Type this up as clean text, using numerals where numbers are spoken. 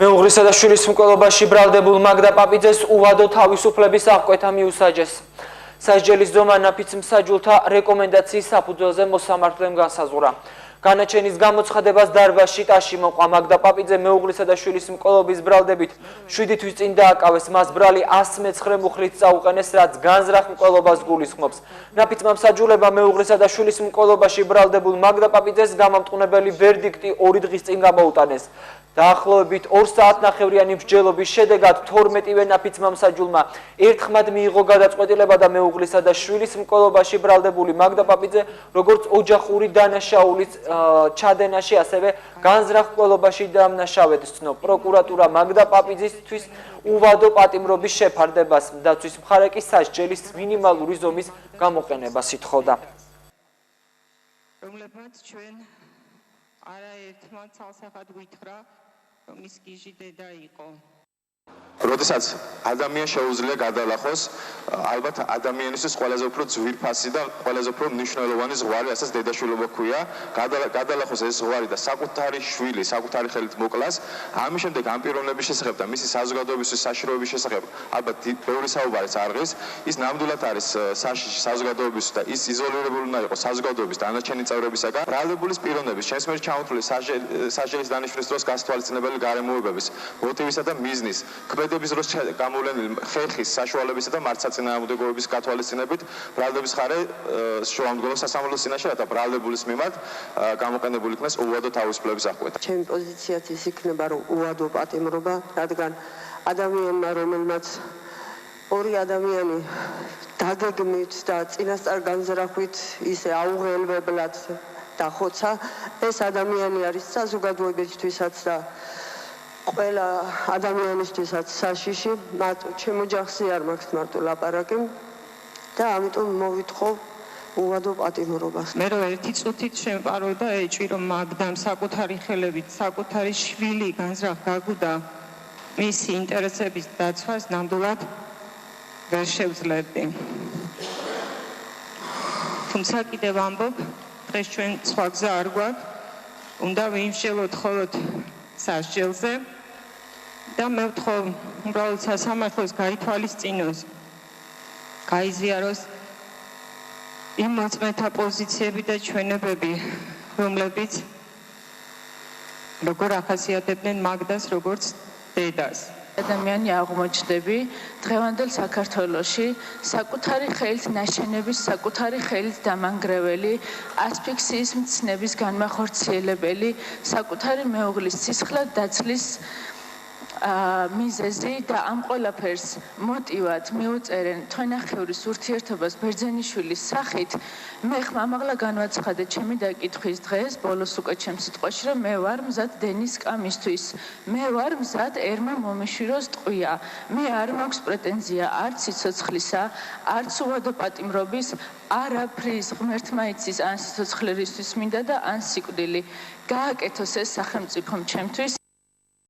მეუღლისა და შვილის მკვლელობაში ბრალდებულ მაგდა პაპიძეს უვადო თავისუფლების აღკვეთა მიუსაჯეს. სასჯელის ზომა ნაფიც მსაჯულთა რეკომენდაციის საფუძველზე მოსამართლემ განსაზღვრა. განაჩენის გამოცხადებას დარბაზში ტაში მოყვა მაგდა პაპიძე მეუღლისა და შვილის მკვლელობის ბრალდებით 7 თვის წინ დააკავეს. მას ბრალი 119 მუხლით წაუყენეს, რაც განზრახ მკვლელობას გულისხმობს. ნაფიცმა მსაჯულებმა მეუღლისა და შვილის მკვლელობაში ბრალდებულ მაგდა პაპიძეს გამამტყუნებელი ვერდიქტი 2 დღის წინ გამოუტანეს. დაახლოებით 2 საათნახევრიანი მსჯელობის შედეგად 12-ვე ნაფიცმა მსაჯულმა ერთხმად მიიღო გადაწყვეტილება და მეუღლისა და შვილის მკვლელობაში ბრალდებული მაგდა პაპიძე როგორც ოჯახური დანაშაულის ჩადენაში, ასევე განზრახ მკვლელობაში დამნაშავედ ცნო. პროკურატურა მაგდა პაპიძისთვის უვადო პატიმრობის შეფარდებას, დაცვის მხარე კი სასჯელის მინიმალური ზომის გამოყენებას ითხოვდა. რომლებმაც ჩვენ არაერთმა ცალსახად ვითხრა, რომ ის გიჟი დედა იყო. როდესაც ადამიანს შეუძლია გადალახოს, ალბათ ადამიანისთვის ყველაზე უფრო ძვირფასი და ყველაზე უფრო მნიშვნელოვანი ზღვარი, ასაც დედაშვილობა ქვია, გადალახოს ეს ზღვარი და საკუთარი შვილი, საკუთარი ხელით მოკლას. ამის შემდეგ ამ პიროვნების შესახებ და მისი საზოგადოებისთვის საშიშროების შესახებ ალბათ ბევრი საუბარიც არღის. ის ნამდვილად არის საშიში საზოგადოებისთვის და ის იზოლირებული უნდა იყოს საზოგადოების დანარჩენი წევრებისაგან. ბრალდებულის პიროვნების შემსმერის ჩამოთვლილი სასჯელის დანიშვნის დროს გასათვალისწინებელი გარემოებების, მოტივისა და მიზნის, ქმედების დროს გამოვლენილი ხერხის საშუალებისა და მართლსაწინააღმდეგოების გათვალისწინებით ბრალდების მხარე შუამდგომლო სასამართლოს წინაშე, რათა ბრალდებულის მიმართ გამოყენებული იქნეს უვადო თავისუფლების აღკვეთა. ჩემი პოზიციაც ის იქნება, რომ უვადო პატიმრობა, რადგან ადამიანმა, რომელმაც ორი ადამიანი დაგეგმით და წინასწარ განზრახვით ისე აუღელვებლად დახოცა, ეს ადამიანი არის საზოგადოებისთვისაც და ყველა ადამიანისთვისაც საშიში, ჩემ ოჯახზე არ მაქვს მარტო ლაპარაკი და ამიტომ მოვითხოვ უვადო პატიმრობას. მე რომ ერთი წუთით შემპარო და ეჭვი, რომ მაგდამ საკუთარი ხელებით საკუთარი შვილი განზრახ გაგუდა, მისი ინტერესების დაცვას ნამდვილად ვერ შევძლებდი. თუმცა კიდევ ამბობ, დღეს ჩვენ სხვა გზა არ გვაქვს, უნდა ვიმსჯელოთ მხოლოდ სასჯელზე და მე ვთხოვ უბრალოდ სასამართლოს გაითვალისწინოს, გაიზიაროს იმ მოწმეთა პოზიციები და ჩვენებები, რომლებიც როგორ ახასიათებდნენ მაგდას როგორც დედას. ადამიანი აღმოჩნდები დღევანდელ საქართველოში საკუთარი ხელით ნაშენების, საკუთარი ხელით დამანგრეველი, ასფიქსიის მცნების განმახორციელებელი, საკუთარი მეუღლის სისხლად დაცლის მიზეზი და ამ ყველაფერს მოტივად მიუწერენ თვენახევრის ურთიერთობას ბერძენიშვილის სახით. მე ხმამაღლა განვაცხადე ჩემი დაკითხვის დღეს, ბოლოს უკვე ჩემს სიტყვაში, რომ მე ვარ მზად დენის კამისთვის, მე ვარ მზად ერმა მომიშვიროს ტყვია, მე არ მაქვს პრეტენზია არც სიცოცხლისა, არც უვადო პატიმრობის, არაფრის ღმერთმა იცის ან სიცოცხლე რისთვის მინდა და ან სიკვდილი. გააკეთოს ეს სახელმწიფომ ჩემთვის.